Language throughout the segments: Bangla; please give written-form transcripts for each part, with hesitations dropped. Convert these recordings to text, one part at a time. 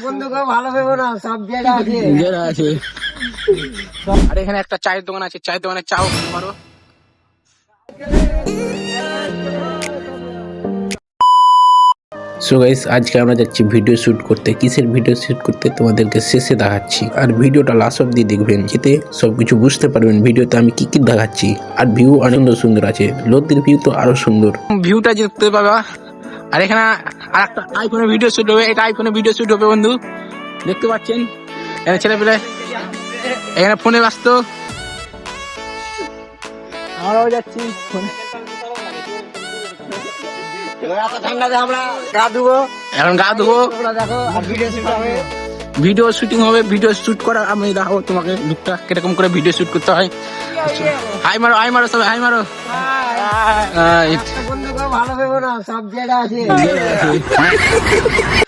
বন্ধুকে ভালো ভেবো না, সব জেরা আছে। আর এখানে একটা চায়ের দোকান আছে, চায়ের দোকানে চাও খেতে পারো। সো গাইস, আজকে আমরা যাচ্ছি ভিডিও শুট করতে। কিসের ভিডিও শুট করতে তোমাদেরকে শেষে দেখাচ্ছি, আর ভিডিওটা লাস্ট অব্দি দেখবেন, এতে সবকিছু বুঝতে পারবেন ভিডিওতে আমি কি কি দেখাচ্ছি। আর ভিউ অনেক সুন্দর আছে, লোকদের ভিউ তো আরো সুন্দর, ভিউটা দেখতে পাবা। আর এখানে আর একটা আইফোনের ভিডিও শুট হবে, এটা আইফোনের ভিডিও শুট হবে বন্ধু, দেখতে পাচ্ছেন। এখানে ছেলে পেলে এখানে ফোনে ব্যস্ত, আমরাও যাচ্ছি ফোনে। ঠান্ডাতে আমরা গা ধুবো, এখন গা ধুবো, দেখো ভিডিও শুট হবে, ভিডিও শুটিং হবে। ভিডিও শুট করা আমি দেখাবো তোমাকে লুকটা কিরকম করে ভিডিও শুট করতে হয়। হাই মারো, হাই মারো, সবাই হাই মারো। বন্ধুকে ভালো ভেবো না, সব জেরা আছে,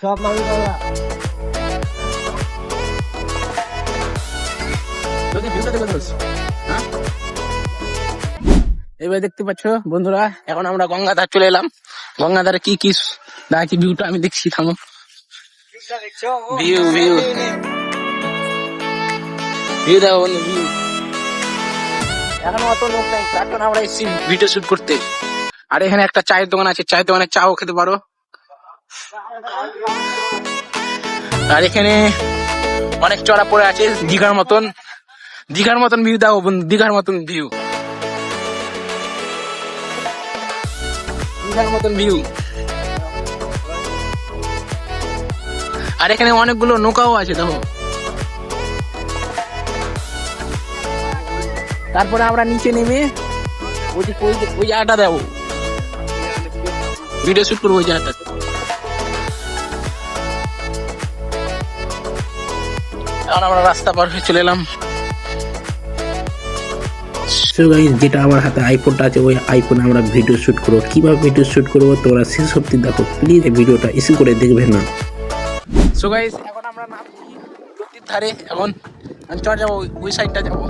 সব মানুষ এবার দেখতে পাচ্ছ বন্ধুরা, এখন আমরা গঙ্গাধার চলে এলাম। গঙ্গাধারে কি কি দেখি, ভিউটা আমি দেখছি, থামো। ভিউ ভিউ ভিউ দেখো বন্ধু, ভিউ। এখন অত লোক নাই, তার জন্য আমরা এসেছি ভিডিও শুট করতে। আর এখানে একটা চায়ের দোকান আছে, চায়ের দোকানে চাও খেতে পারো। আর এখানে অনেক চড়া পড়ে আছে, দীঘার মতন, দীঘার মতন ভিউ দেখো বন্ধু, দীঘার মতন ভিউ, দীঘার মতন ভিউ। আর এখানে অনেকগুলো নৌকাও আছে দেখো। তারপরে আমরা নিচে নেমে ওই জায়গাটা দেবো, ভিডিও শুট করবো ওই জায়গাটা। এখন আমরা রাস্তা পার হয়ে চলে এলাম। সো গাইস, যেটা আমার হাতে আইফোনটা আছে, ওই আইফোনে আমরা ভিডিও শুট করবো। কিভাবে ভিডিও শুট করবো তোমরা শেষ অব্দি দেখো প্লিজ, এই ভিডিওটা ইস্যু করে দেখবে না। সো গাইস, এখন আমরা নামছি নদীর ধারে। এখন চল যাবো ওই সাইডটা যাবো।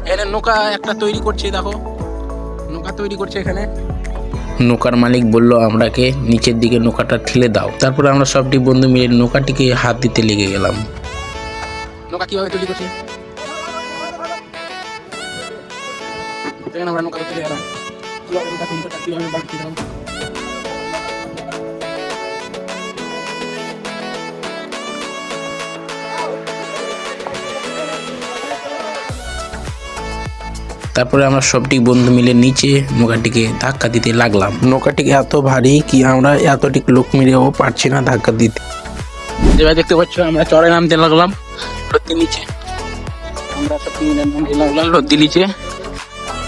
এখানে নৌকা একটা তৈরি করছে দেখো, নৌকা তৈরি করছে এখানে। নৌকার মালিক বলল আমরাকে নিচের দিকে নৌকাটা ঠেলে দাও। তারপরে আমরা সবটি বন্ধু মিলে নৌকাটিকে হাত দিতে লেগে গেলাম। নৌকা কিভাবে তৈরি করছে, আমরা নৌকা তৈরি গেলাম। তারপরে আমরা সবটি বন্ধু মিলে নিচে নৌকাটিকে ধাক্কা দিতে লাগলাম। নৌকাটিকে এত ভারী কি আমরা এতটি লোক মিলেও পারছি না ধাক্কা দিতে। এবার দেখতে পাচ্ছ আমরা চড়ে নামতে লাগলাম নদীর নিচে, আমরা সব মিলে নামতে লাগলাম নদীর নিচে।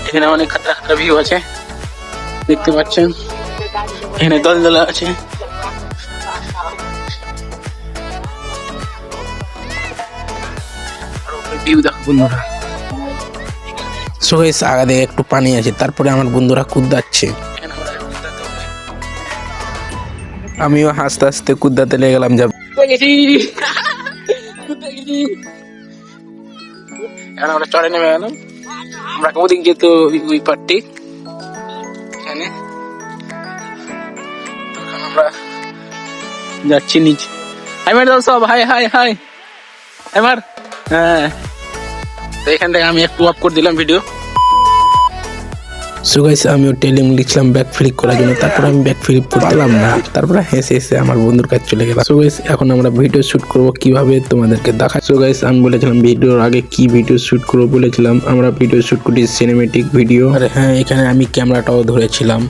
এখানে অনেক খাতরা খাতরা ভিউ আছে, দেখতে পাচ্ছেন। এখানে দলদলা আছে, ভিউ দেখো বন্ধুরা। সো গাইস, আগে একটু পানি আছে, তারপরে আমার বন্ধুরা কুদাচ্ছে, আমিও হাসতে হাসতে কুদাতে লেগে গেলাম। এখন আমরা চড়ে নেমে গেলাম, আমরা ওদিক যেত ওই পার্টি। এখানে আমরা যাচ্ছি নিচে। আমার দাও সব হাই হাই হাই আমার। হ্যাঁ, তো এখান থেকে আমি একটু অফ করে দিলাম ভিডিও। সো গাইস, আমিও টেলিং লিখলাম ব্যাক ফ্লিপ করার জন্য, তারপর আমি ব্যাক ফ্লিপ করতেলাম না, তারপরে হেসে হেসে আমার বন্ধুর কাছে চলে গেলাম। সো গাইস, এখন আমরা ভিডিও শুট করব কিভাবে তোমাদেরকে দেখাই। সো গাইস, আমি বলেছিলাম ভিডিওর আগে কি ভিডিও শুট করব বলেছিলাম, আমরা ভিডিও শুট করি সিনেমেটিক ভিডিও। আর হ্যাঁ, এখানে আমি ক্যামেরাটাও ধরেছিলাম।